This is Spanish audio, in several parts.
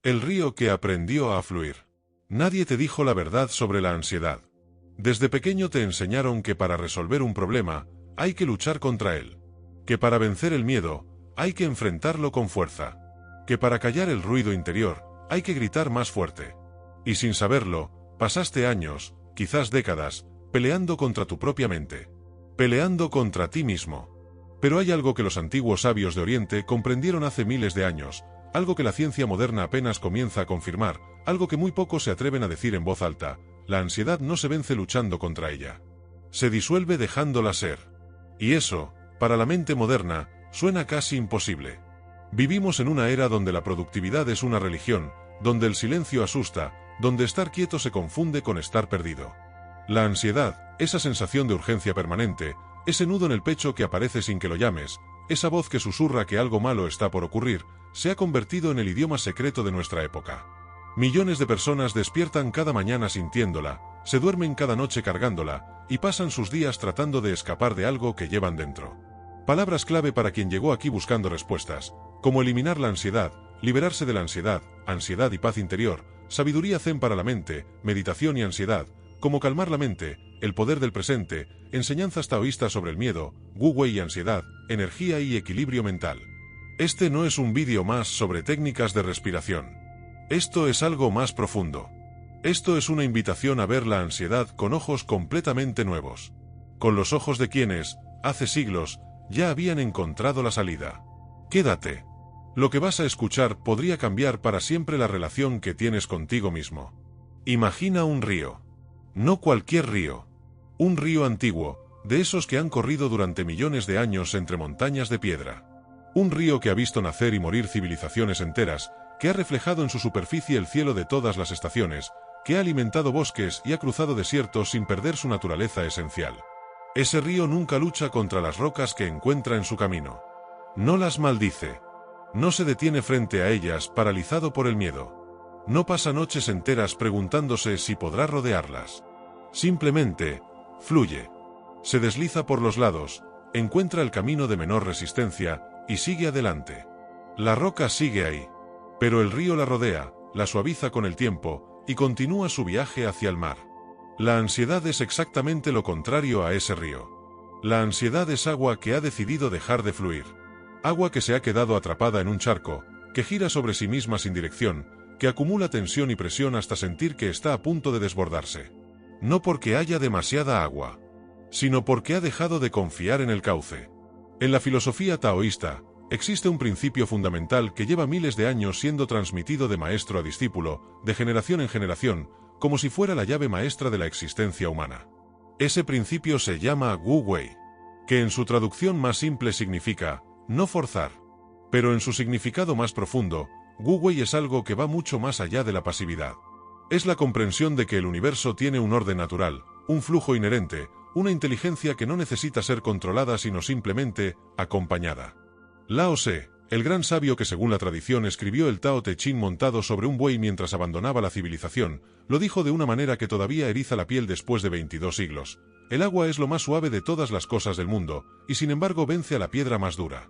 El río que aprendió a fluir. Nadie te dijo la verdad sobre la ansiedad. Desde pequeño te enseñaron que para resolver un problema, hay que luchar contra él. Que para vencer el miedo, hay que enfrentarlo con fuerza. Que para callar el ruido interior, hay que gritar más fuerte. Y sin saberlo, pasaste años, quizás décadas, peleando contra tu propia mente. Peleando contra ti mismo. Pero hay algo que los antiguos sabios de Oriente comprendieron hace miles de años, algo que la ciencia moderna apenas comienza a confirmar, algo que muy pocos se atreven a decir en voz alta: la ansiedad no se vence luchando contra ella. Se disuelve dejándola ser. Y eso, para la mente moderna, suena casi imposible. Vivimos en una era donde la productividad es una religión, donde el silencio asusta, donde estar quieto se confunde con estar perdido. La ansiedad, esa sensación de urgencia permanente, ese nudo en el pecho que aparece sin que lo llames, esa voz que susurra que algo malo está por ocurrir, se ha convertido en el idioma secreto de nuestra época. Millones de personas despiertan cada mañana sintiéndola, se duermen cada noche cargándola, y pasan sus días tratando de escapar de algo que llevan dentro. Palabras clave para quien llegó aquí buscando respuestas, como eliminar la ansiedad, liberarse de la ansiedad, ansiedad y paz interior, sabiduría zen para la mente, meditación y ansiedad, como calmar la mente, el poder del presente, enseñanzas taoístas sobre el miedo, Wu Wei y ansiedad, energía y equilibrio mental. Este no es un vídeo más sobre técnicas de respiración. Esto es algo más profundo. Esto es una invitación a ver la ansiedad con ojos completamente nuevos. Con los ojos de quienes, hace siglos, ya habían encontrado la salida. Quédate. Lo que vas a escuchar podría cambiar para siempre la relación que tienes contigo mismo. Imagina un río. No cualquier río. Un río antiguo, de esos que han corrido durante millones de años entre montañas de piedra. Un río que ha visto nacer y morir civilizaciones enteras, que ha reflejado en su superficie el cielo de todas las estaciones, que ha alimentado bosques y ha cruzado desiertos sin perder su naturaleza esencial. Ese río nunca lucha contra las rocas que encuentra en su camino. No las maldice. No se detiene frente a ellas paralizado por el miedo. No pasa noches enteras preguntándose si podrá rodearlas. Simplemente, fluye. Se desliza por los lados, encuentra el camino de menor resistencia, y sigue adelante. La roca sigue ahí. Pero el río la rodea, la suaviza con el tiempo, y continúa su viaje hacia el mar. La ansiedad es exactamente lo contrario a ese río. La ansiedad es agua que ha decidido dejar de fluir. Agua que se ha quedado atrapada en un charco, que gira sobre sí misma sin dirección, que acumula tensión y presión hasta sentir que está a punto de desbordarse. No porque haya demasiada agua, sino porque ha dejado de confiar en el cauce. En la filosofía taoísta, existe un principio fundamental que lleva miles de años siendo transmitido de maestro a discípulo, de generación en generación, como si fuera la llave maestra de la existencia humana. Ese principio se llama Wu Wei, que en su traducción más simple significa no forzar. Pero en su significado más profundo, Wu Wei es algo que va mucho más allá de la pasividad. Es la comprensión de que el universo tiene un orden natural, un flujo inherente, una inteligencia que no necesita ser controlada sino simplemente acompañada. Lao Tse, el gran sabio que según la tradición escribió el Tao Te Ching montado sobre un buey mientras abandonaba la civilización, lo dijo de una manera que todavía eriza la piel después de 22 siglos. El agua es lo más suave de todas las cosas del mundo, y sin embargo vence a la piedra más dura.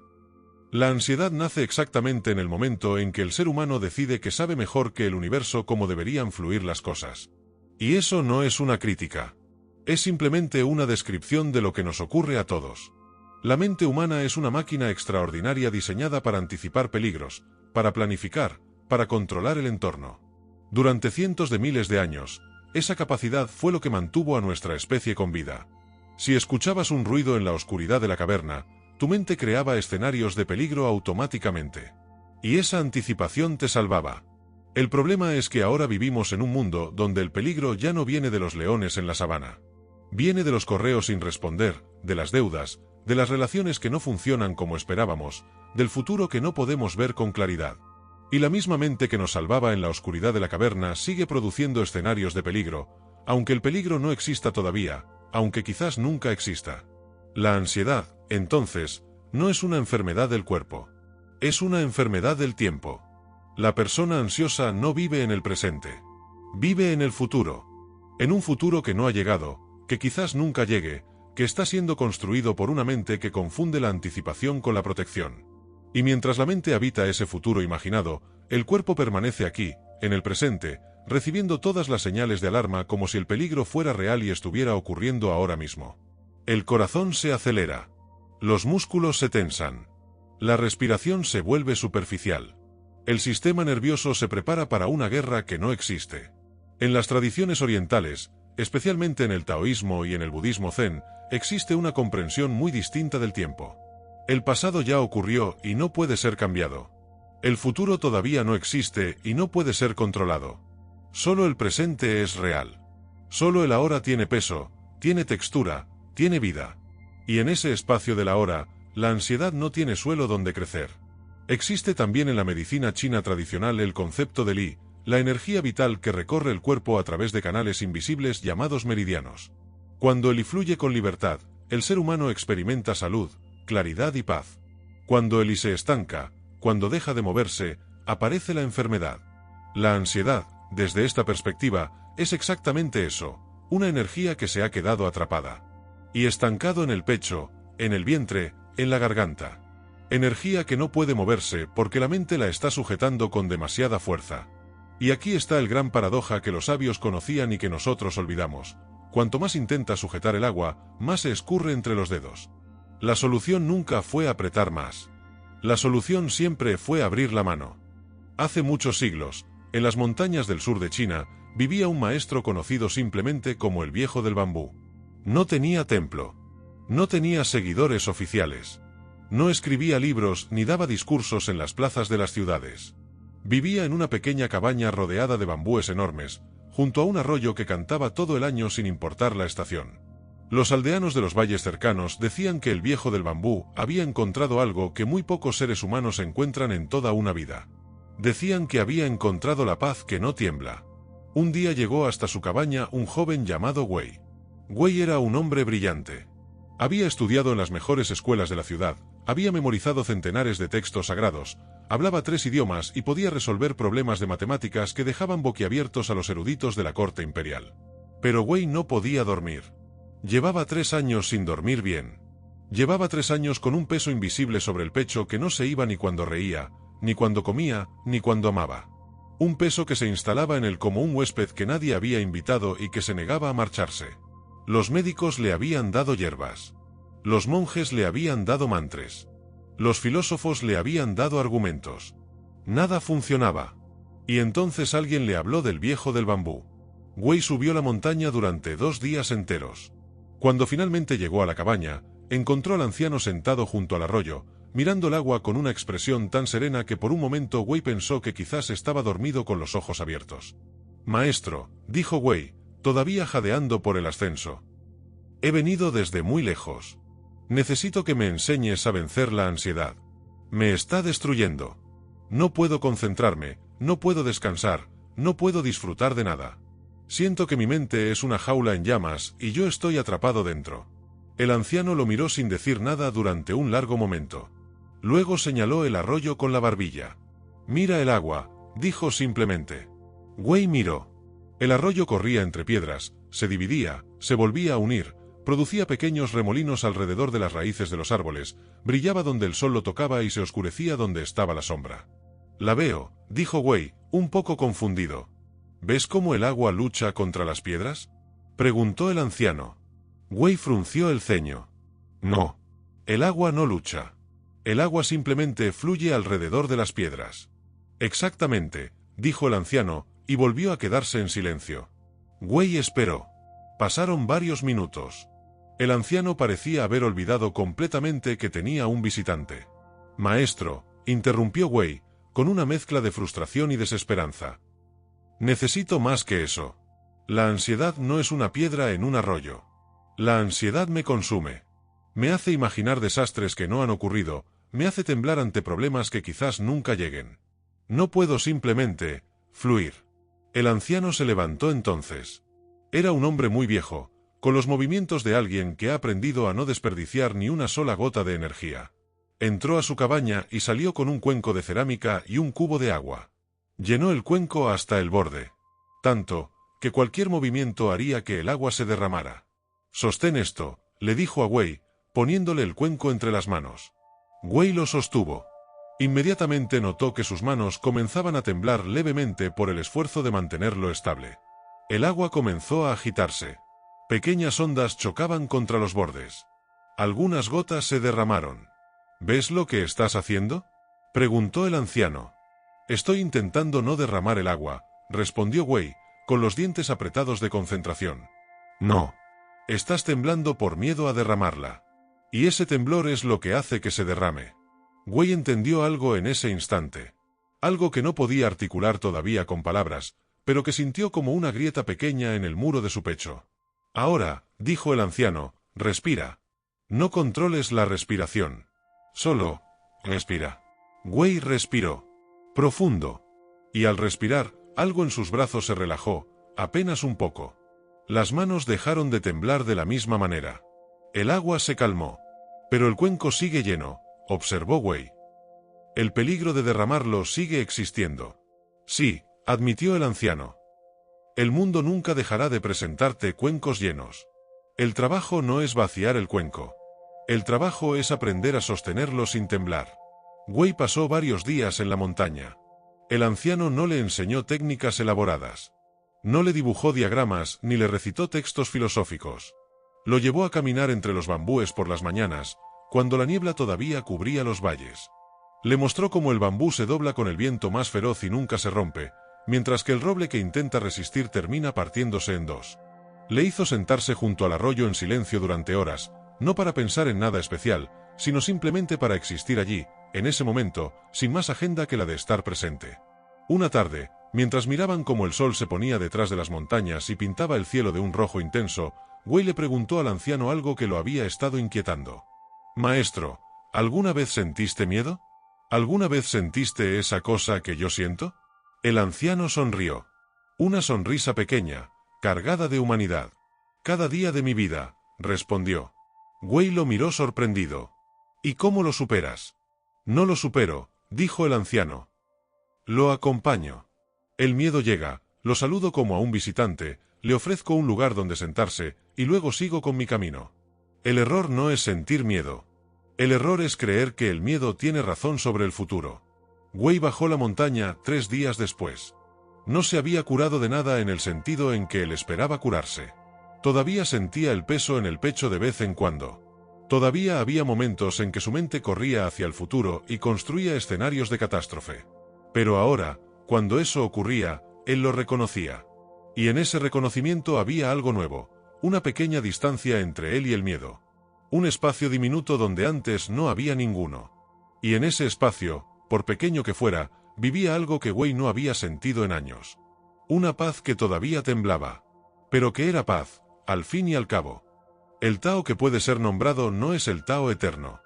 La ansiedad nace exactamente en el momento en que el ser humano decide que sabe mejor que el universo cómo deberían fluir las cosas. Y eso no es una crítica. Es simplemente una descripción de lo que nos ocurre a todos. La mente humana es una máquina extraordinaria diseñada para anticipar peligros, para planificar, para controlar el entorno. Durante cientos de miles de años, esa capacidad fue lo que mantuvo a nuestra especie con vida. Si escuchabas un ruido en la oscuridad de la caverna, tu mente creaba escenarios de peligro automáticamente. Y esa anticipación te salvaba. El problema es que ahora vivimos en un mundo donde el peligro ya no viene de los leones en la sabana. Viene de los correos sin responder, de las deudas, de las relaciones que no funcionan como esperábamos, del futuro que no podemos ver con claridad. Y la misma mente que nos salvaba en la oscuridad de la caverna sigue produciendo escenarios de peligro, aunque el peligro no exista todavía, aunque quizás nunca exista. La ansiedad, entonces, no es una enfermedad del cuerpo. Es una enfermedad del tiempo. La persona ansiosa no vive en el presente. Vive en el futuro. En un futuro que no ha llegado, que quizás nunca llegue, que está siendo construido por una mente que confunde la anticipación con la protección. Y mientras la mente habita ese futuro imaginado, el cuerpo permanece aquí, en el presente, recibiendo todas las señales de alarma como si el peligro fuera real y estuviera ocurriendo ahora mismo. El corazón se acelera. Los músculos se tensan. La respiración se vuelve superficial. El sistema nervioso se prepara para una guerra que no existe. En las tradiciones orientales, especialmente en el taoísmo y en el budismo zen, existe una comprensión muy distinta del tiempo. El pasado ya ocurrió y no puede ser cambiado. El futuro todavía no existe y no puede ser controlado. Solo el presente es real. Solo el ahora tiene peso, tiene textura, tiene vida. Y en ese espacio del ahora, la ansiedad no tiene suelo donde crecer. Existe también en la medicina china tradicional el concepto de Li, la energía vital que recorre el cuerpo a través de canales invisibles llamados meridianos. Cuando el Li fluye con libertad, el ser humano experimenta salud, claridad y paz. Cuando el Li se estanca, cuando deja de moverse, aparece la enfermedad. La ansiedad, desde esta perspectiva, es exactamente eso, una energía que se ha quedado atrapada. Y estancado en el pecho, en el vientre, en la garganta. Energía que no puede moverse porque la mente la está sujetando con demasiada fuerza. Y aquí está el gran paradoja que los sabios conocían y que nosotros olvidamos. Cuanto más intenta sujetar el agua, más se escurre entre los dedos. La solución nunca fue apretar más. La solución siempre fue abrir la mano. Hace muchos siglos, en las montañas del sur de China, vivía un maestro conocido simplemente como el Viejo del Bambú. No tenía templo. No tenía seguidores oficiales. No escribía libros ni daba discursos en las plazas de las ciudades. Vivía en una pequeña cabaña rodeada de bambúes enormes, junto a un arroyo que cantaba todo el año sin importar la estación. Los aldeanos de los valles cercanos decían que el Viejo del Bambú había encontrado algo que muy pocos seres humanos encuentran en toda una vida. Decían que había encontrado la paz que no tiembla. Un día llegó hasta su cabaña un joven llamado Wei. Wei era un hombre brillante. Había estudiado en las mejores escuelas de la ciudad, había memorizado centenares de textos sagrados, hablaba 3 idiomas y podía resolver problemas de matemáticas que dejaban boquiabiertos a los eruditos de la corte imperial. Pero Wei no podía dormir. Llevaba 3 años sin dormir bien. Llevaba 3 años con un peso invisible sobre el pecho que no se iba ni cuando reía, ni cuando comía, ni cuando amaba. Un peso que se instalaba en él como un huésped que nadie había invitado y que se negaba a marcharse. Los médicos le habían dado hierbas. Los monjes le habían dado mantres. Los filósofos le habían dado argumentos. Nada funcionaba. Y entonces alguien le habló del Viejo del Bambú. Wei subió la montaña durante 2 días enteros. Cuando finalmente llegó a la cabaña, encontró al anciano sentado junto al arroyo, mirando el agua con una expresión tan serena que por un momento Wei pensó que quizás estaba dormido con los ojos abiertos. «Maestro», dijo Wei, todavía jadeando por el ascenso. «He venido desde muy lejos. Necesito que me enseñes a vencer la ansiedad. Me está destruyendo. No puedo concentrarme, no puedo descansar, no puedo disfrutar de nada. Siento que mi mente es una jaula en llamas y yo estoy atrapado dentro». El anciano lo miró sin decir nada durante un largo momento. Luego señaló el arroyo con la barbilla. «Mira el agua», dijo simplemente. Wei miró. El arroyo corría entre piedras, se dividía, se volvía a unir, producía pequeños remolinos alrededor de las raíces de los árboles, brillaba donde el sol lo tocaba y se oscurecía donde estaba la sombra. «La veo», dijo Wei, un poco confundido. «¿Ves cómo el agua lucha contra las piedras?», preguntó el anciano. Wei frunció el ceño. «No. El agua no lucha. El agua simplemente fluye alrededor de las piedras». «Exactamente», dijo el anciano, y volvió a quedarse en silencio. Wei esperó. Pasaron varios minutos. El anciano parecía haber olvidado completamente que tenía un visitante. «Maestro», interrumpió Wei, con una mezcla de frustración y desesperanza. «Necesito más que eso. La ansiedad no es una piedra en un arroyo. La ansiedad me consume. Me hace imaginar desastres que no han ocurrido, me hace temblar ante problemas que quizás nunca lleguen. No puedo simplemente fluir». El anciano se levantó entonces. Era un hombre muy viejo, con los movimientos de alguien que ha aprendido a no desperdiciar ni una sola gota de energía. Entró a su cabaña y salió con un cuenco de cerámica y un cubo de agua. Llenó el cuenco hasta el borde. Tanto, que cualquier movimiento haría que el agua se derramara. «Sostén esto», le dijo a Wei, poniéndole el cuenco entre las manos. Wei lo sostuvo. Inmediatamente notó que sus manos comenzaban a temblar levemente por el esfuerzo de mantenerlo estable. El agua comenzó a agitarse. Pequeñas ondas chocaban contra los bordes. Algunas gotas se derramaron. ¿Ves lo que estás haciendo?, preguntó el anciano. Estoy intentando no derramar el agua, respondió Wei, con los dientes apretados de concentración. No. Estás temblando por miedo a derramarla. Y ese temblor es lo que hace que se derrame. Wei entendió algo en ese instante. Algo que no podía articular todavía con palabras, pero que sintió como una grieta pequeña en el muro de su pecho. Ahora, dijo el anciano, respira. No controles la respiración. Solo, respira. Wei respiró. Profundo. Y al respirar, algo en sus brazos se relajó, apenas un poco. Las manos dejaron de temblar de la misma manera. El agua se calmó. Pero el cuenco sigue lleno, observó Wei. El peligro de derramarlo sigue existiendo. Sí, admitió el anciano. El mundo nunca dejará de presentarte cuencos llenos. El trabajo no es vaciar el cuenco. El trabajo es aprender a sostenerlo sin temblar. Wei pasó varios días en la montaña. El anciano no le enseñó técnicas elaboradas. No le dibujó diagramas ni le recitó textos filosóficos. Lo llevó a caminar entre los bambúes por las mañanas, cuando la niebla todavía cubría los valles. Le mostró cómo el bambú se dobla con el viento más feroz y nunca se rompe, mientras que el roble que intenta resistir termina partiéndose en dos. Le hizo sentarse junto al arroyo en silencio durante horas, no para pensar en nada especial, sino simplemente para existir allí, en ese momento, sin más agenda que la de estar presente. Una tarde, mientras miraban cómo el sol se ponía detrás de las montañas y pintaba el cielo de un rojo intenso, Wei le preguntó al anciano algo que lo había estado inquietando. «Maestro, ¿alguna vez sentiste miedo? ¿Alguna vez sentiste esa cosa que yo siento?» El anciano sonrió. Una sonrisa pequeña, cargada de humanidad. «Cada día de mi vida», respondió. Wei lo miró sorprendido. «¿Y cómo lo superas?» «No lo supero», dijo el anciano. «Lo acompaño. El miedo llega, lo saludo como a un visitante, le ofrezco un lugar donde sentarse, y luego sigo con mi camino. El error no es sentir miedo. El error es creer que el miedo tiene razón sobre el futuro». Wei bajó la montaña 3 días después. No se había curado de nada en el sentido en que él esperaba curarse. Todavía sentía el peso en el pecho de vez en cuando. Todavía había momentos en que su mente corría hacia el futuro y construía escenarios de catástrofe. Pero ahora, cuando eso ocurría, él lo reconocía. Y en ese reconocimiento había algo nuevo, una pequeña distancia entre él y el miedo. Un espacio diminuto donde antes no había ninguno. Y en ese espacio, por pequeño que fuera, vivía algo que Wei no había sentido en años. Una paz que todavía temblaba. Pero que era paz, al fin y al cabo. El Tao que puede ser nombrado no es el Tao eterno.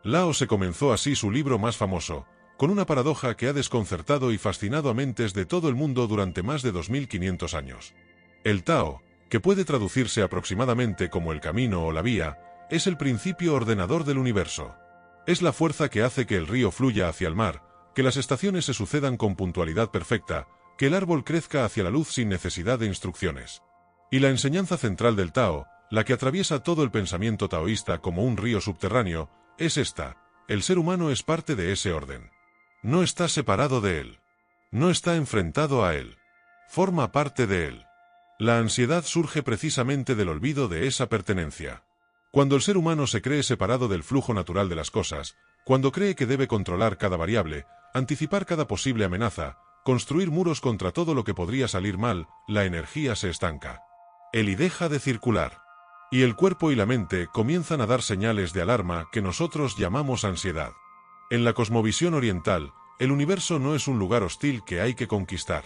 Lao se comenzó así su libro más famoso, con una paradoja que ha desconcertado y fascinado a mentes de todo el mundo durante más de 2500 años. El Tao, que puede traducirse aproximadamente como el camino o la vía, es el principio ordenador del universo. Es la fuerza que hace que el río fluya hacia el mar, que las estaciones se sucedan con puntualidad perfecta, que el árbol crezca hacia la luz sin necesidad de instrucciones. Y la enseñanza central del Tao, la que atraviesa todo el pensamiento taoísta como un río subterráneo, es esta: el ser humano es parte de ese orden. No está separado de él. No está enfrentado a él. Forma parte de él. La ansiedad surge precisamente del olvido de esa pertenencia. Cuando el ser humano se cree separado del flujo natural de las cosas, cuando cree que debe controlar cada variable, anticipar cada posible amenaza, construir muros contra todo lo que podría salir mal, la energía se estanca. Él y deja de circular. Y el cuerpo y la mente comienzan a dar señales de alarma que nosotros llamamos ansiedad. En la cosmovisión oriental, el universo no es un lugar hostil que hay que conquistar.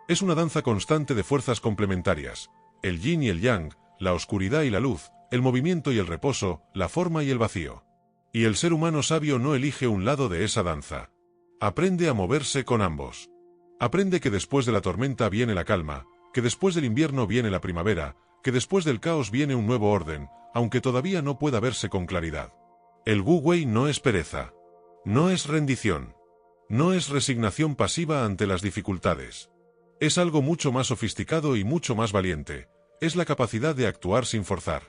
Es una danza constante de fuerzas complementarias, el yin y el yang, la oscuridad y la luz, el movimiento y el reposo, la forma y el vacío. Y el ser humano sabio no elige un lado de esa danza. Aprende a moverse con ambos. Aprende que después de la tormenta viene la calma, que después del invierno viene la primavera, que después del caos viene un nuevo orden, aunque todavía no pueda verse con claridad. El Wu Wei no es pereza. No es rendición. No es resignación pasiva ante las dificultades. Es algo mucho más sofisticado y mucho más valiente. Es la capacidad de actuar sin forzar.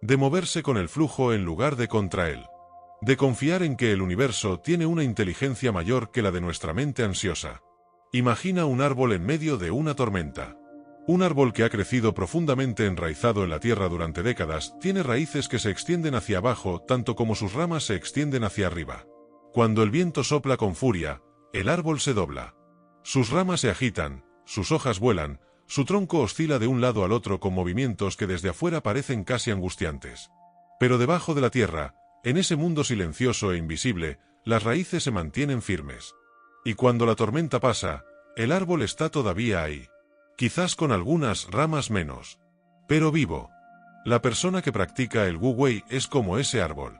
De moverse con el flujo en lugar de contra él. de confiar en que el universo tiene una inteligencia mayor que la de nuestra mente ansiosa. Imagina un árbol en medio de una tormenta. Un árbol que ha crecido profundamente enraizado en la tierra durante décadas tiene raíces que se extienden hacia abajo tanto como sus ramas se extienden hacia arriba. Cuando el viento sopla con furia, el árbol se dobla. Sus ramas se agitan, sus hojas vuelan, su tronco oscila de un lado al otro con movimientos que desde afuera parecen casi angustiantes. Pero debajo de la tierra, en ese mundo silencioso e invisible, las raíces se mantienen firmes. Y cuando la tormenta pasa, el árbol está todavía ahí. Quizás con algunas ramas menos. Pero vivo. La persona que practica el Wu Wei es como ese árbol.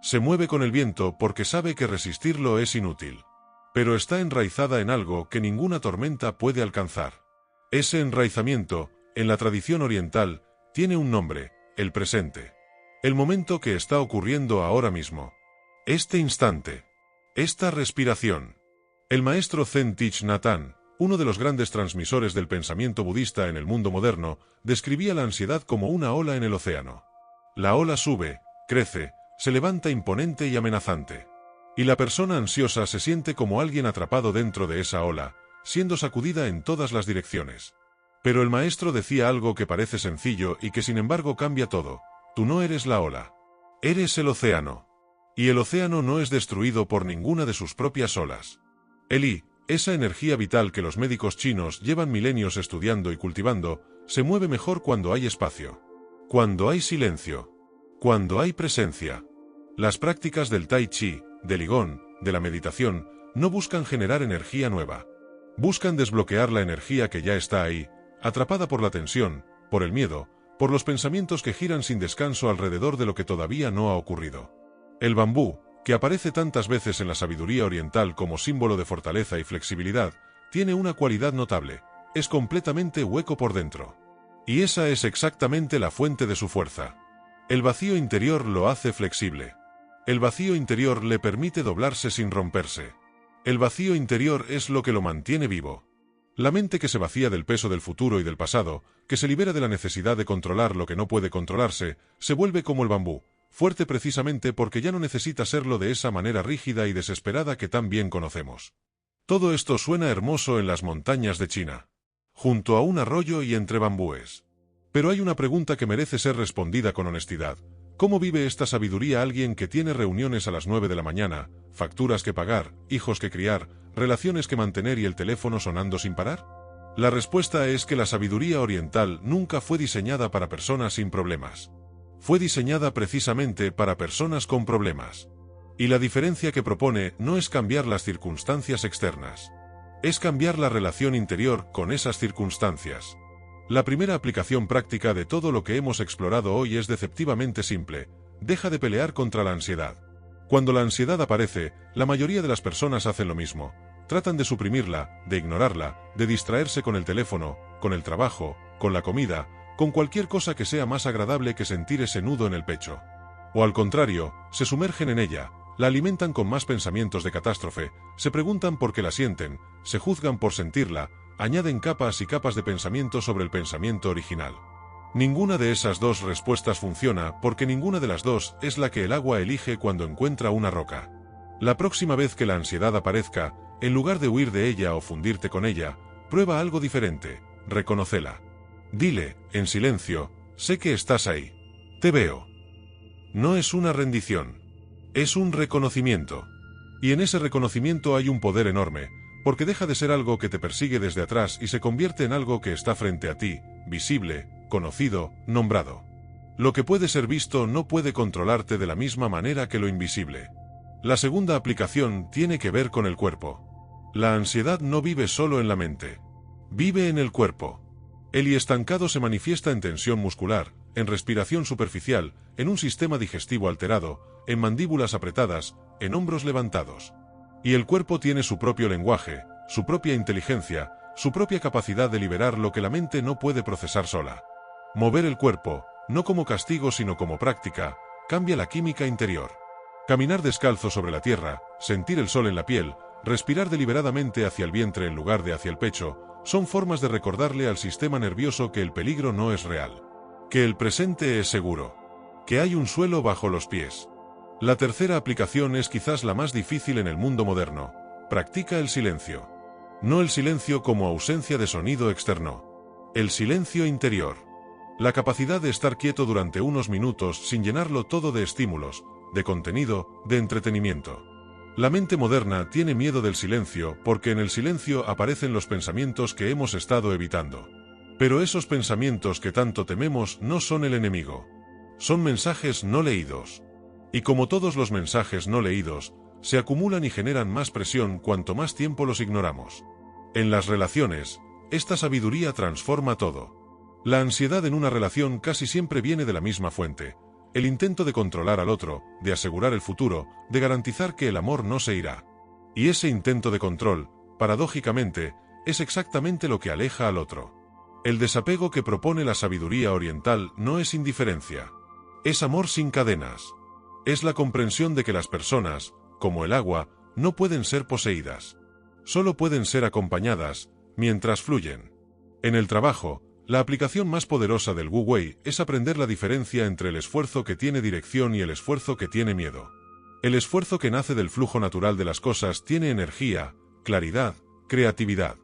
Se mueve con el viento porque sabe que resistirlo es inútil. Pero está enraizada en algo que ninguna tormenta puede alcanzar. Ese enraizamiento, en la tradición oriental, tiene un nombre: el presente. El momento que está ocurriendo ahora mismo. Este instante. Esta respiración. El maestro Zen Thich Nhat Hanh, uno de los grandes transmisores del pensamiento budista en el mundo moderno, describía la ansiedad como una ola en el océano. La ola sube, crece, se levanta imponente y amenazante. Y la persona ansiosa se siente como alguien atrapado dentro de esa ola, siendo sacudida en todas las direcciones. Pero el maestro decía algo que parece sencillo y que sin embargo cambia todo: tú no eres la ola. Eres el océano. Y el océano no es destruido por ninguna de sus propias olas. El I, esa energía vital que los médicos chinos llevan milenios estudiando y cultivando, se mueve mejor cuando hay espacio. Cuando hay silencio. Cuando hay presencia. Las prácticas del Tai Chi, del Qigong, de la meditación, no buscan generar energía nueva. Buscan desbloquear la energía que ya está ahí, atrapada por la tensión, por el miedo, por los pensamientos que giran sin descanso alrededor de lo que todavía no ha ocurrido. El bambú, que aparece tantas veces en la sabiduría oriental como símbolo de fortaleza y flexibilidad, tiene una cualidad notable: es completamente hueco por dentro. Y esa es exactamente la fuente de su fuerza. El vacío interior lo hace flexible. El vacío interior le permite doblarse sin romperse. El vacío interior es lo que lo mantiene vivo. La mente que se vacía del peso del futuro y del pasado, que se libera de la necesidad de controlar lo que no puede controlarse, se vuelve como el bambú, fuerte precisamente porque ya no necesita serlo de esa manera rígida y desesperada que tan bien conocemos. Todo esto suena hermoso en las montañas de China, junto a un arroyo y entre bambúes. Pero hay una pregunta que merece ser respondida con honestidad: ¿cómo vive esta sabiduría alguien que tiene reuniones a las 9 de la mañana, facturas que pagar, hijos que criar, relaciones que mantener y el teléfono sonando sin parar? La respuesta es que la sabiduría oriental nunca fue diseñada para personas sin problemas. Fue diseñada precisamente para personas con problemas. Y la diferencia que propone no es cambiar las circunstancias externas. Es cambiar la relación interior con esas circunstancias. La primera aplicación práctica de todo lo que hemos explorado hoy es deceptivamente simple: deja de pelear contra la ansiedad. Cuando la ansiedad aparece, la mayoría de las personas hacen lo mismo. Tratan de suprimirla, de ignorarla, de distraerse con el teléfono, con el trabajo, con la comida, con cualquier cosa que sea más agradable que sentir ese nudo en el pecho. O al contrario, se sumergen en ella, la alimentan con más pensamientos de catástrofe, se preguntan por qué la sienten, se juzgan por sentirla, añaden capas y capas de pensamiento sobre el pensamiento original. Ninguna de esas dos respuestas funciona porque ninguna de las dos es la que el agua elige cuando encuentra una roca. La próxima vez que la ansiedad aparezca, en lugar de huir de ella o fundirte con ella, prueba algo diferente: reconócela. Dile, en silencio: sé que estás ahí. Te veo. No es una rendición. Es un reconocimiento. Y en ese reconocimiento hay un poder enorme, porque deja de ser algo que te persigue desde atrás y se convierte en algo que está frente a ti, visible, conocido, nombrado. Lo que puede ser visto no puede controlarte de la misma manera que lo invisible. La segunda aplicación tiene que ver con el cuerpo. La ansiedad no vive solo en la mente. Vive en el cuerpo. El I estancado se manifiesta en tensión muscular, en respiración superficial, en un sistema digestivo alterado, en mandíbulas apretadas, en hombros levantados. Y el cuerpo tiene su propio lenguaje, su propia inteligencia, su propia capacidad de liberar lo que la mente no puede procesar sola. Mover el cuerpo, no como castigo sino como práctica, cambia la química interior. Caminar descalzo sobre la tierra, sentir el sol en la piel, respirar deliberadamente hacia el vientre en lugar de hacia el pecho, son formas de recordarle al sistema nervioso que el peligro no es real, que el presente es seguro, que hay un suelo bajo los pies. La tercera aplicación es quizás la más difícil en el mundo moderno. Practica el silencio. No el silencio como ausencia de sonido externo. El silencio interior. La capacidad de estar quieto durante unos minutos sin llenarlo todo de estímulos, de contenido, de entretenimiento. La mente moderna tiene miedo del silencio porque en el silencio aparecen los pensamientos que hemos estado evitando. Pero esos pensamientos que tanto tememos no son el enemigo. Son mensajes no leídos. Y como todos los mensajes no leídos, se acumulan y generan más presión cuanto más tiempo los ignoramos. En las relaciones, esta sabiduría transforma todo. La ansiedad en una relación casi siempre viene de la misma fuente. El intento de controlar al otro, de asegurar el futuro, de garantizar que el amor no se irá. Y ese intento de control, paradójicamente, es exactamente lo que aleja al otro. El desapego que propone la sabiduría oriental no es indiferencia. Es amor sin cadenas. Es la comprensión de que las personas, como el agua, no pueden ser poseídas. Solo pueden ser acompañadas, mientras fluyen. En el trabajo, la aplicación más poderosa del Wu Wei es aprender la diferencia entre el esfuerzo que tiene dirección y el esfuerzo que tiene miedo. El esfuerzo que nace del flujo natural de las cosas tiene energía, claridad, creatividad.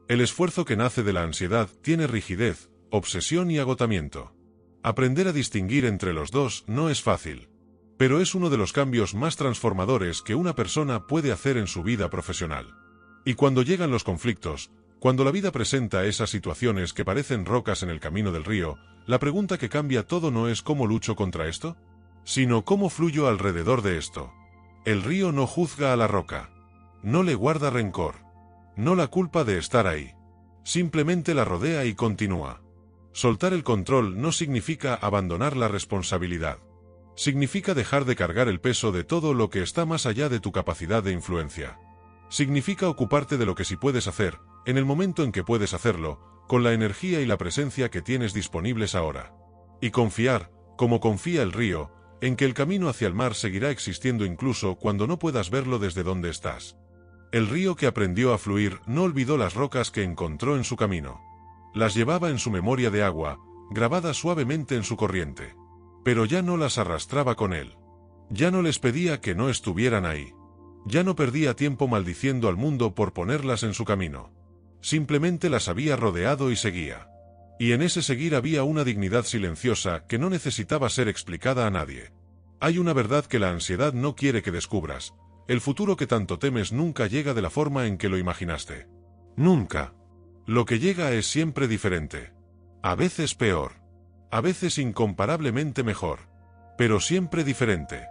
El esfuerzo que nace de la ansiedad tiene rigidez, obsesión y agotamiento. Aprender a distinguir entre los dos no es fácil. Pero es uno de los cambios más transformadores que una persona puede hacer en su vida profesional. Y cuando llegan los conflictos, cuando la vida presenta esas situaciones que parecen rocas en el camino del río, la pregunta que cambia todo no es ¿cómo lucho contra esto?, sino ¿cómo fluyo alrededor de esto? El río no juzga a la roca. No le guarda rencor. No la culpa de estar ahí. Simplemente la rodea y continúa. Soltar el control no significa abandonar la responsabilidad. Significa dejar de cargar el peso de todo lo que está más allá de tu capacidad de influencia. Significa ocuparte de lo que sí puedes hacer, en el momento en que puedes hacerlo, con la energía y la presencia que tienes disponibles ahora. Y confiar, como confía el río, en que el camino hacia el mar seguirá existiendo incluso cuando no puedas verlo desde donde estás. El río que aprendió a fluir no olvidó las rocas que encontró en su camino. Las llevaba en su memoria de agua, grabadas suavemente en su corriente. Pero ya no las arrastraba con él. Ya no les pedía que no estuvieran ahí. Ya no perdía tiempo maldiciendo al mundo por ponerlas en su camino. Simplemente las había rodeado y seguía. Y en ese seguir había una dignidad silenciosa que no necesitaba ser explicada a nadie. Hay una verdad que la ansiedad no quiere que descubras. El futuro que tanto temes nunca llega de la forma en que lo imaginaste. Nunca. Lo que llega es siempre diferente. A veces peor. A veces incomparablemente mejor. Pero siempre diferente.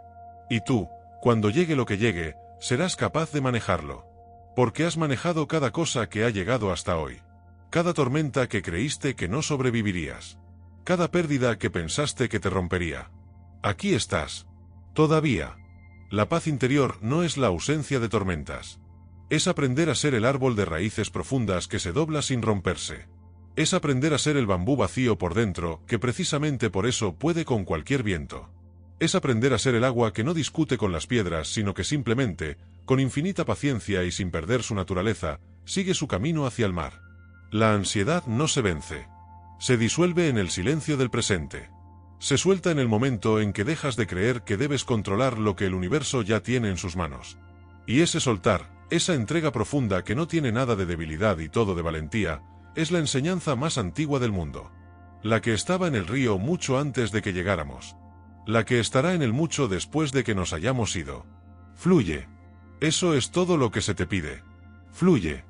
Y tú, cuando llegue lo que llegue, serás capaz de manejarlo. Porque has manejado cada cosa que ha llegado hasta hoy. Cada tormenta que creíste que no sobrevivirías. Cada pérdida que pensaste que te rompería. Aquí estás. Todavía. La paz interior no es la ausencia de tormentas. Es aprender a ser el árbol de raíces profundas que se dobla sin romperse. Es aprender a ser el bambú vacío por dentro, que precisamente por eso puede con cualquier viento. Es aprender a ser el agua que no discute con las piedras, sino que simplemente, con infinita paciencia y sin perder su naturaleza, sigue su camino hacia el mar. La ansiedad no se vence. Se disuelve en el silencio del presente. Se suelta en el momento en que dejas de creer que debes controlar lo que el universo ya tiene en sus manos. Y ese soltar, esa entrega profunda que no tiene nada de debilidad y todo de valentía, es la enseñanza más antigua del mundo. La que estaba en el río mucho antes de que llegáramos. La que estará en el mucho después de que nos hayamos ido. Fluye. Eso es todo lo que se te pide. Fluye.